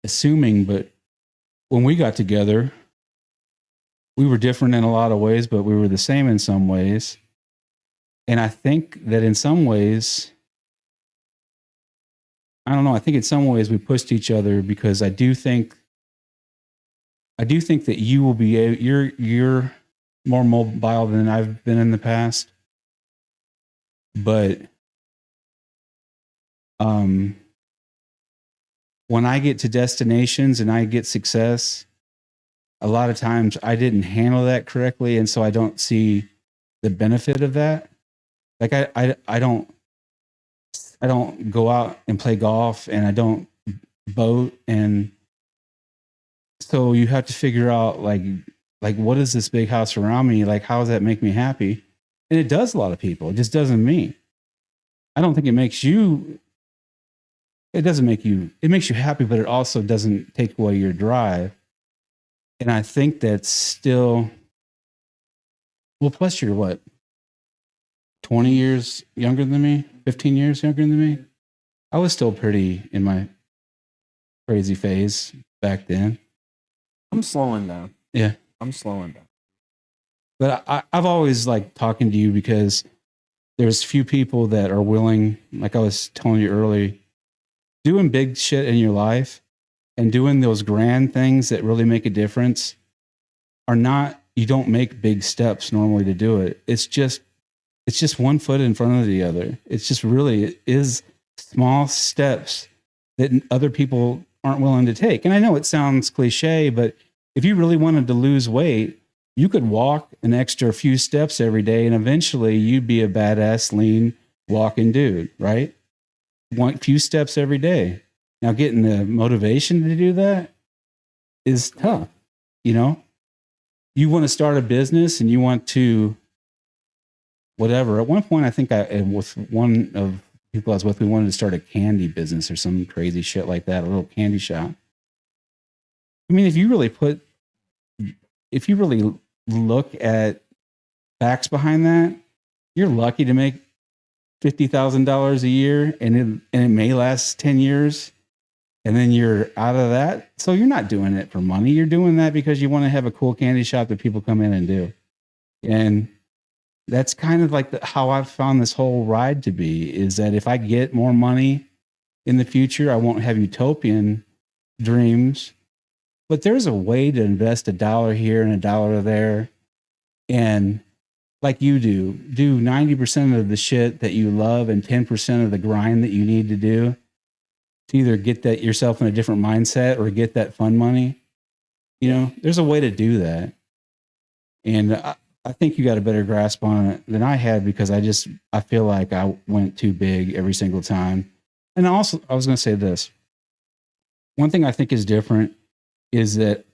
assuming, but when we got together, we were different in a lot of ways, but we were the same in some ways. And I think that in some ways, I don't know, I think in some ways we pushed each other, because I do think that you will be you're more mobile than I've been in the past. But when I get to destinations and I get success, a lot of times I didn't handle that correctly. And so I don't see the benefit of that. Like I don't go out and play golf, and I don't boat. And so you have to figure out like what is this big house around me? Like, how does that make me happy? And it does a lot of people. It just doesn't me. I don't think it makes you, it makes you happy, but it also doesn't take away your drive. And I think that's still, well, plus you're what, 20 years younger than me, 15 years younger than me. I was still pretty in my crazy phase back then.
I'm slowing down.
Yeah.
I'm slowing down.
But I've always liked talking to you because there's few people that are willing, like I was telling you earlier, doing big shit in your life and doing those grand things that really make a difference are not, you don't make big steps normally to do it. It's just one foot in front of the other. It's just really, it is small steps that other people aren't willing to take. And I know it sounds cliche, but if you really wanted to lose weight, you could walk an extra few steps every day, and eventually you'd be a badass, lean, walking dude, right? One few steps every day. Now, getting the motivation to do that is tough. You know, you want to start a business and you want to, whatever. At one point, I think with one of the people I was with, we wanted to start a candy business or some crazy shit like that, a little candy shop. I mean, if you really look at facts behind that, you're lucky to make $50,000 a year, and it may last 10 years, and then you're out of that. So you're not doing it for money. You're doing that because you want to have a cool candy shop that people come in and do. And that's kind of like how I've found this whole ride to be, is that if I get more money in the future, I won't have utopian dreams. But there's a way to invest $1 here and $1 there. And like you do 90% of the shit that you love and 10% of the grind that you need to do to either get that yourself in a different mindset or get that fun money. You know, there's a way to do that. And I think you got a better grasp on it than I had, because I feel like I went too big every single time. And also, I was going to say this. One thing I think is different is that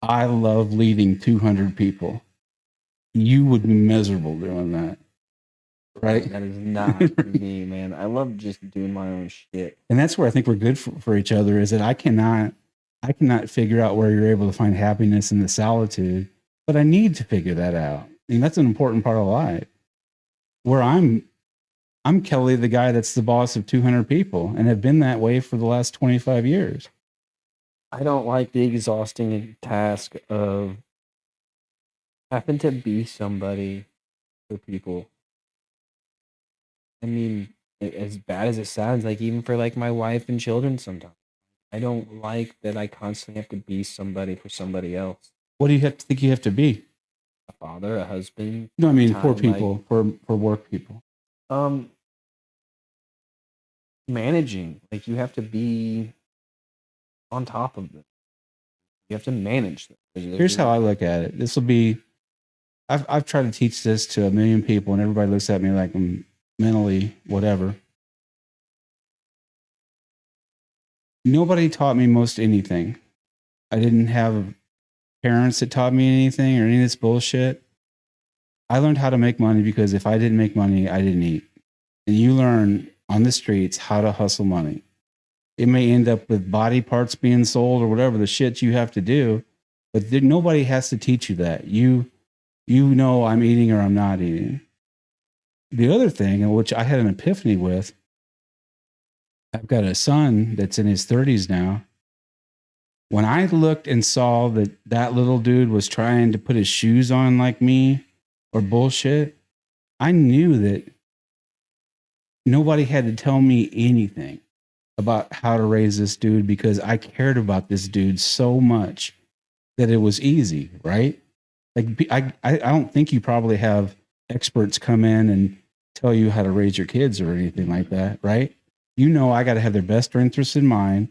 I love leading 200 people. You would be miserable doing that, right?
That is not me, man. I love just doing my own shit.
And that's where I think we're good for each other, is that I cannot figure out where you're able to find happiness in the solitude, but I need to figure that out. I mean, that's an important part of life. Where I'm Kelly, the guy that's the boss of 200 people, and have been that way for the last 25 years.
I don't like the exhausting task of having to be somebody for people. I mean, as bad as it sounds, like even for like my wife and children sometimes. I don't like that I constantly have to be somebody for somebody else.
What do you think you have to be?
A father, a husband.
No, I mean for people, for work people.
Managing. Like you have to be on top of them. You have to manage them.
Here's how I look at it. This will be, I've tried to teach this to 1 million people, and everybody looks at me like I'm mentally whatever. Nobody taught me most anything. I didn't have parents that taught me anything or any of this bullshit. I learned how to make money because if I didn't make money, I didn't eat. And you learn on the streets how to hustle money. It may end up with body parts being sold or whatever the shit you have to do, but nobody has to teach you that. You know I'm eating or I'm not eating. The other thing, which I had an epiphany with, I've got a son that's in his 30s now. When I looked and saw that little dude was trying to put his shoes on like me or bullshit, I knew that nobody had to tell me anything about how to raise this dude, because I cared about this dude so much that it was easy, right? Like I don't think you probably have experts come in and tell you how to raise your kids or anything like that, right? You know, I got to have their best interests in mind.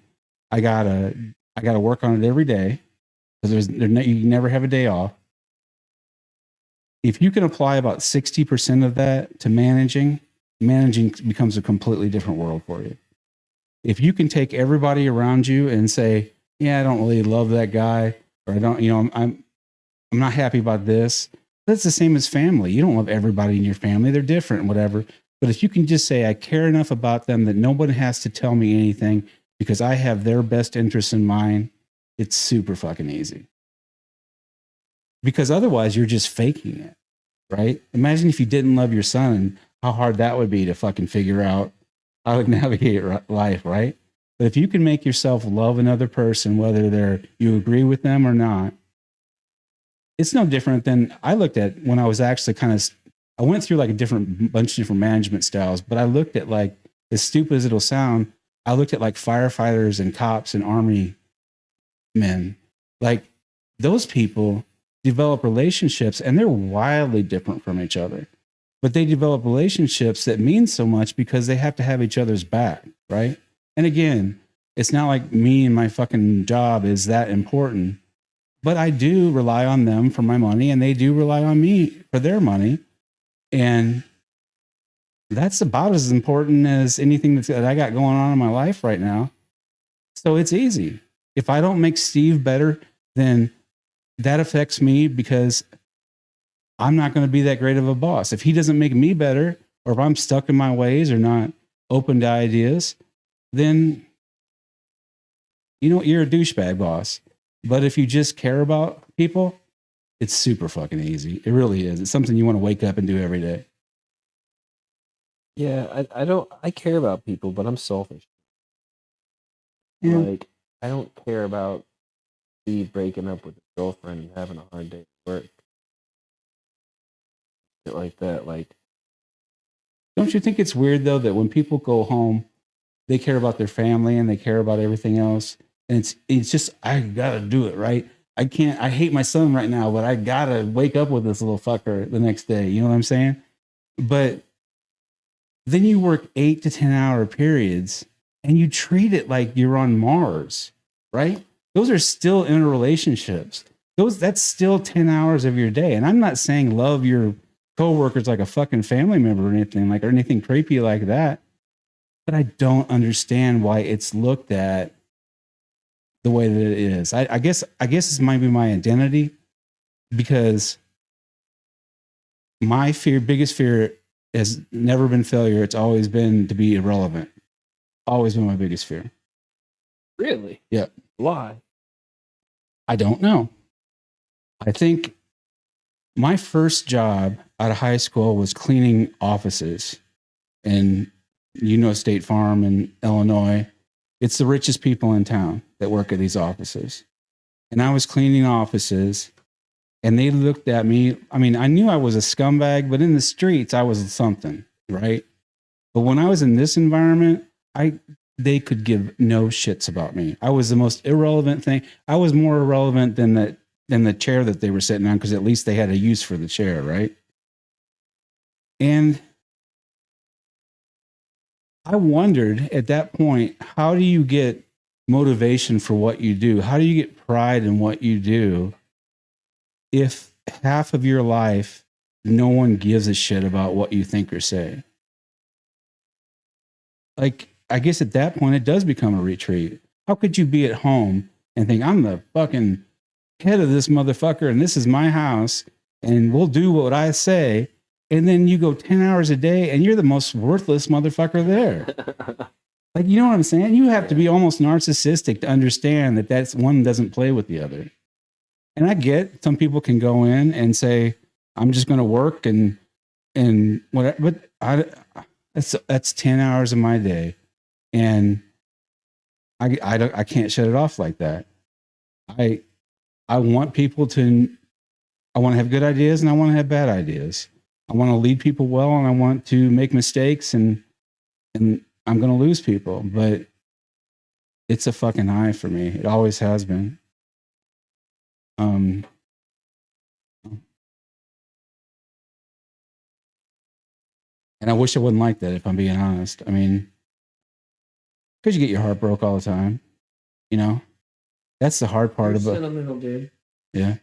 I gotta work on it every day. because you never have a day off. If you can apply about 60% of that to managing becomes a completely different world for you. If you can take everybody around you and say, yeah, I don't really love that guy, or I don't, I'm not happy about this. That's the same as family. You don't love everybody in your family. They're different, whatever. But if you can just say, I care enough about them that nobody has to tell me anything because I have their best interests in mind, it's super fucking easy. Because otherwise you're just faking it, right? Imagine if you didn't love your son and how hard that would be to fucking figure out how to navigate life, right? But if you can make yourself love another person, whether you agree with them or not, it's no different than I looked at when I was actually I went through like bunch of different management styles, but I looked at, like, as stupid as it'll sound, I looked at like firefighters and cops and army men. Like, those people develop relationships and they're wildly different from each other, but they develop relationships that mean so much because they have to have each other's back, right? And again, it's not like me and my fucking job is that important, but I do rely on them for my money and they do rely on me for their money. And that's about as important as anything that I got going on in my life right now. So it's easy. If I don't make Steve better, then that affects me because I'm not going to be that great of a boss. If he doesn't make me better, or if I'm stuck in my ways or not open to ideas, then you're a douchebag boss. But if you just care about people, it's super fucking easy. It really is. It's something you want to wake up and do every day.
Yeah, I care about people, but I'm selfish.
Yeah.
Like, I don't care about Steve breaking up with his girlfriend and having a hard day at work. Shit like that. Like,
don't you think it's weird though that when people go home, they care about their family and they care about everything else, and it's just, I gotta do it, right? I hate my son right now, but I gotta wake up with this little fucker the next day. You know what I'm saying? But then you work 8 to 10 hour periods and you treat it like you're on Mars, right? Those are still interrelationships. That's still 10 hours of your day. And I'm not saying love your coworkers like a fucking family member or anything creepy like that. But I don't understand why it's looked at the way that it is. I guess this might be my identity, because my biggest fear has never been failure. It's always been to be irrelevant. Always been my biggest fear.
really?
Yeah.
Why?
I don't know. I think my first job out of high school was cleaning offices in State Farm in Illinois. It's the richest people in town that work at these offices. And I was cleaning offices and they looked at me. I mean, I knew I was a scumbag, but in the streets, I was something, right? But when I was in this environment, they could give no shits about me. I was the most irrelevant thing. I was more irrelevant than the chair that they were sitting on, because at least they had a use for the chair, right? And I wondered at that point, how do you get motivation for what you do? How do you get pride in what you do if half of your life no one gives a shit about what you think or say? Like, I guess at that point it does become a retreat. How could you be at home and think, I'm the fucking head of this motherfucker and this is my house and we'll do what I say, and then you go 10 hours a day and you're the most worthless motherfucker there? Like, you know what I'm saying? You have to be almost narcissistic to understand that that's one doesn't play with the other. And I get some people can go in and say, I'm just going to work and whatever, but that's 10 hours of my day. And I can't shut it off like that. I want people I want to have good ideas and I want to have bad ideas. I want to lead people well and I want to make mistakes and I'm going to lose people, but it's a fucking high for me. It always has been. And I wish I wasn't like that, if I'm being honest. I mean, because you get your heart broke all the time, you know? That's the hard part
You're
about.
sentimental, dude.
Yeah.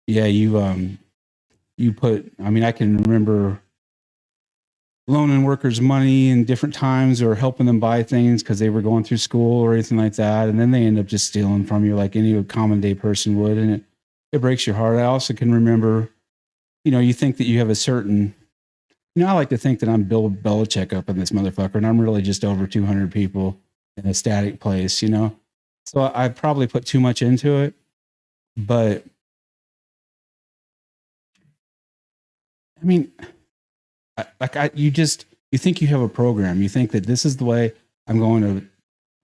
Yeah, you put, I mean, I can remember loaning workers money in different times or helping them buy things because they were going through school or anything like that. And then they end up just stealing from you like any common day person would. And it breaks your heart. I also can remember, you think that you have a certain, I like to think that I'm Bill Belichick up in this motherfucker, and I'm really just over 200 people in a static place, So I probably put too much into it, but I mean, you think you have a program. You think that this is the way I'm going to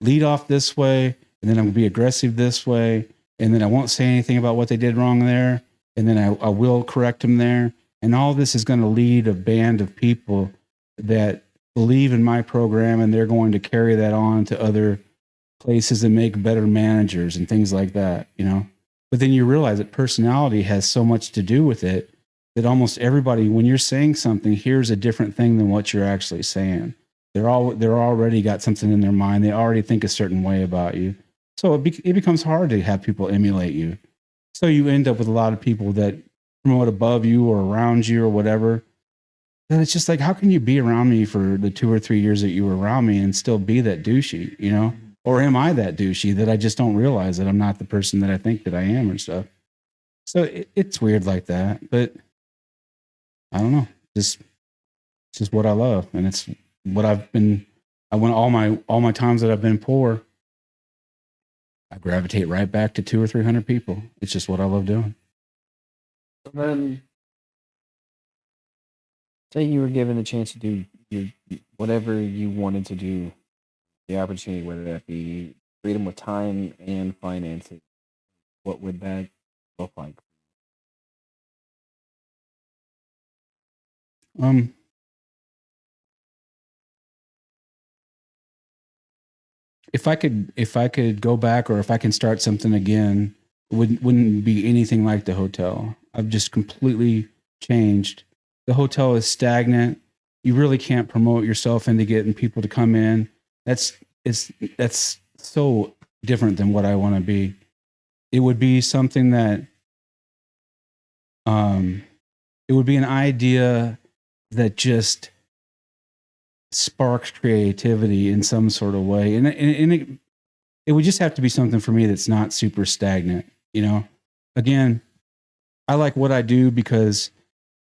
lead off this way, and then I'm going to be aggressive this way, and then I won't say anything about what they did wrong there, and then I will correct them there. And all this is going to lead a band of people that believe in my program, and they're going to carry that on to other places and make better managers and things like that, But then you realize that personality has so much to do with it that almost everybody, when you're saying something, hears a different thing than what you're actually saying. They're already got something in their mind. They already think a certain way about you. So it becomes hard to have people emulate you. So you end up with a lot of people that promote above you or around you or whatever. And it's just like, how can you be around me for the 2 or 3 years that you were around me and still be that douchey, Or am I that douchey that I just don't realize that I'm not the person that I think that I am and stuff? So it's weird like that, but I don't know. It's just what I love, and it's what I've been. I went all my times that I've been poor. I gravitate right back to 200 or 300 people. It's just what I love doing.
Then, say you were given the chance to do whatever you wanted to do, the opportunity, whether that be freedom with time and finances, what would that look like?
If I could go back, or if I can start something again, it wouldn't be anything like the hotel. I've just completely changed. The hotel is stagnant. You really can't promote yourself into getting people to come in. That's so different than what I want to be. It would be something that it would be an idea that just sparks creativity in some sort of way. And it would just have to be something for me that's not super stagnant, Again, I like what I do because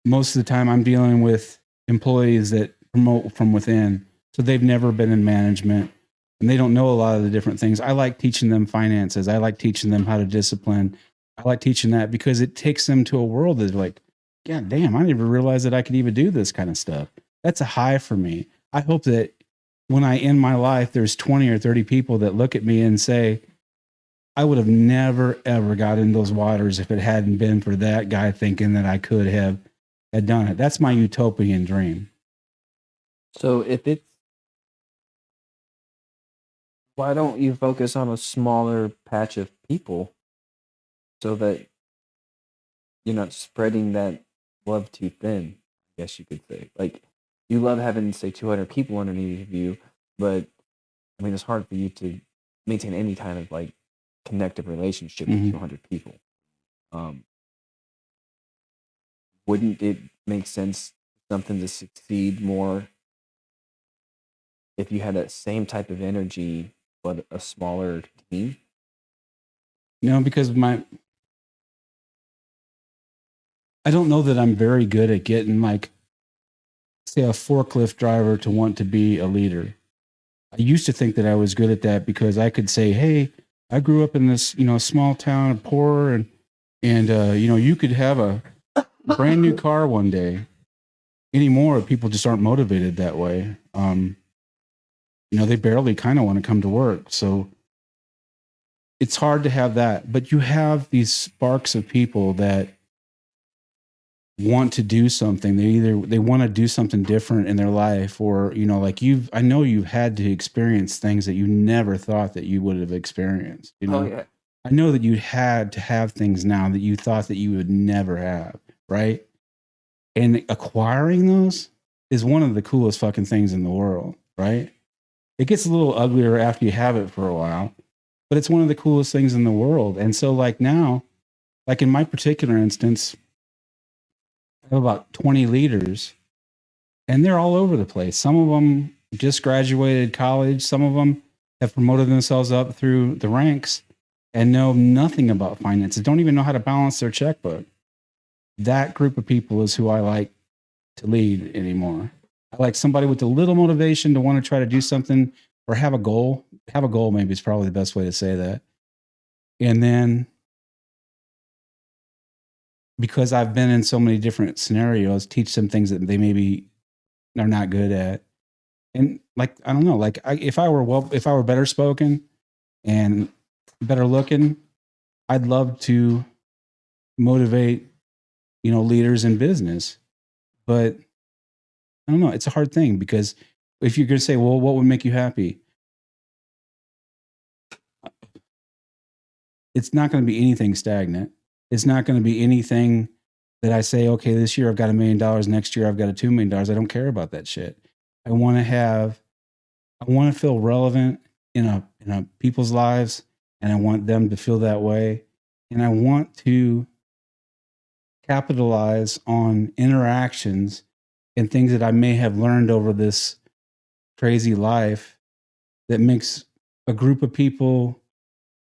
most of the time I'm dealing with employees that promote from within. So they've never been in management and they don't know a lot of the different things. I like teaching them finances. I like teaching them how to discipline. I like teaching that because it takes them to a world that's like, God damn, I never realized that I could even do this kind of stuff. That's a high for me. I hope that when I end my life, there's 20 or 30 people that look at me and say, I would have never, ever got in those waters if it hadn't been for that guy thinking that I could have had done it. That's my utopian dream.
So why don't you focus on a smaller patch of people so that you're not spreading that love too thin, I guess you could say. Like, you love having, say, 200 people underneath you, but, I mean, it's hard for you to maintain any kind of, like, connective relationship with 200 people. Wouldn't it make sense for something to succeed more if you had that same type of energy but a smaller team?
Because I don't know that I'm very good at getting, like, say, a forklift driver to want to be a leader. I used to think that I was good at that because I could say, hey, I grew up in this, small town, poor, and you could have a brand new car one day. Anymore, people just aren't motivated that way. They barely kind of want to come to work. So it's hard to have that. But you have these sparks of people that want to do something. They want to do something different in their life, or, like I know you've had to experience things that you never thought that you would have experienced.
Oh, yeah.
I know that you had to have things now that you thought that you would never have, right? And acquiring those is one of the coolest fucking things in the world, right? It gets a little uglier after you have it for a while, but it's one of the coolest things in the world. And so like now, like in my particular instance, I have about 20 leaders and they're all over the place. Some of them just graduated college. Some of them have promoted themselves up through the ranks and know nothing about finances, don't even know how to balance their checkbook. That group of people is who I like to lead anymore. I like somebody with a little motivation to want to try to do something or have a goal. Have a goal, maybe is probably the best way to say that. And then because I've been in so many different scenarios, teach them things that they maybe are not good at. And like, I don't know, like if I were better spoken and better looking, I'd love to motivate, leaders in business. But I don't know, it's a hard thing because if you're going to say, well, what would make you happy? It's not going to be anything stagnant. It's not going to be anything that I say, okay, this year I've got $1 million. Next year I've got $2 million. I don't care about that shit. I want to feel relevant in people's lives, and I want them to feel that way. And I want to capitalize on interactions and things that I may have learned over this crazy life that makes a group of people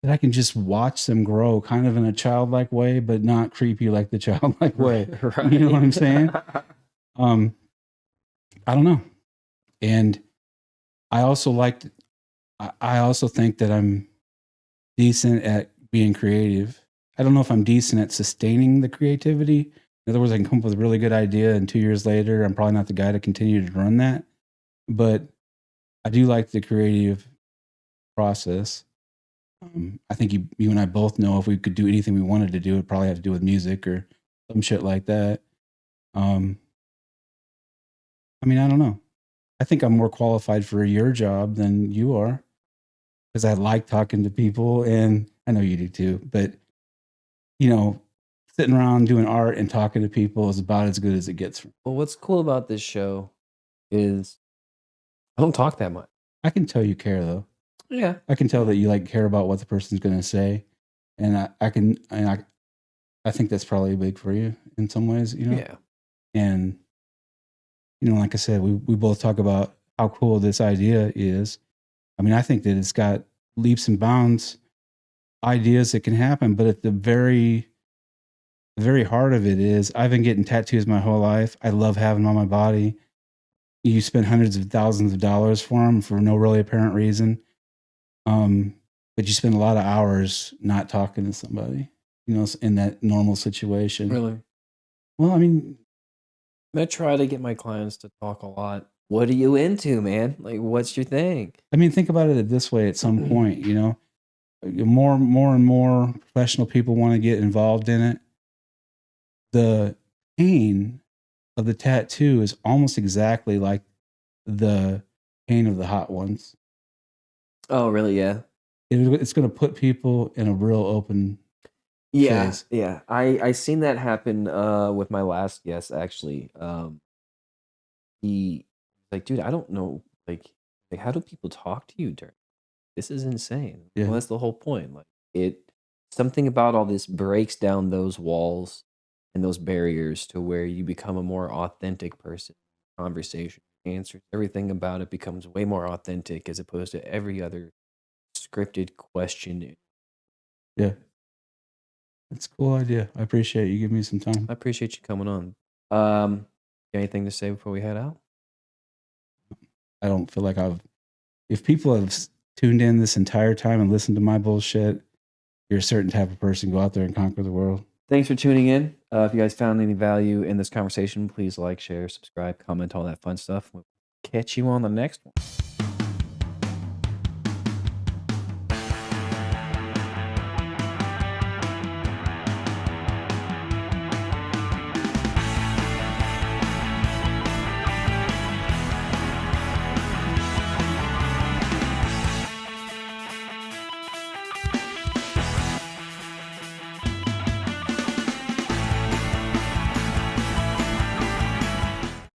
that I can just watch them grow kind of in a childlike way, but not creepy like the childlike way.
Right.
You know what I'm saying? I don't know. And I also think that I'm decent at being creative. I don't know if I'm decent at sustaining the creativity. In other words, I can come up with a really good idea and 2 years later, I'm probably not the guy to continue to run that. But I do like the creative process. I think you and I both know if we could do anything we wanted to do, it'd probably have to do with music or some shit like that. I don't know. I think I'm more qualified for your job than you are because I like talking to people, and I know you do too. But, sitting around doing art and talking to people is about as good as it gets.
Well, what's cool about this show is I don't talk that much.
I can tell you care, though.
Yeah.
I can tell that you care about what the person's going to say. And I think that's probably big for you in some ways,
Yeah.
And, like I said, we both talk about how cool this idea is. I think that it's got leaps and bounds ideas that can happen, but at the very heart of it is I've been getting tattoos my whole life. I love having them on my body. You spend hundreds of thousands of dollars for them for no really apparent reason. But you spend a lot of hours not talking to somebody, in that normal situation.
Really?
Well,
I try to get my clients to talk a lot. What are you into, man? Like, what's your thing?
Think about it this way at some point, more and more professional people want to get involved in it. The pain of the tattoo is almost exactly like the pain of the hot ones.
Oh, really? Yeah.
It's going to put people in a real open phase.
Yeah. I seen that happen with my last guest, actually. He like, dude, I don't know, like how do people talk to you during this? Is insane.
Yeah.
Well, that's the whole point. Like something about all this breaks down those walls and those barriers to where you become a more authentic person. Conversation, answers, everything about it becomes way more authentic as opposed to every other scripted question.
Yeah. That's a cool idea. I appreciate you giving me some time.
I appreciate you coming on. Anything to say before we head out?
I don't feel like if people have tuned in this entire time and listened to my bullshit, you're a certain type of person. Go out there and conquer the world.
Thanks for tuning in. If you guys found any value in this conversation, please like, share, subscribe, comment, all that fun stuff. We'll catch you on the next one.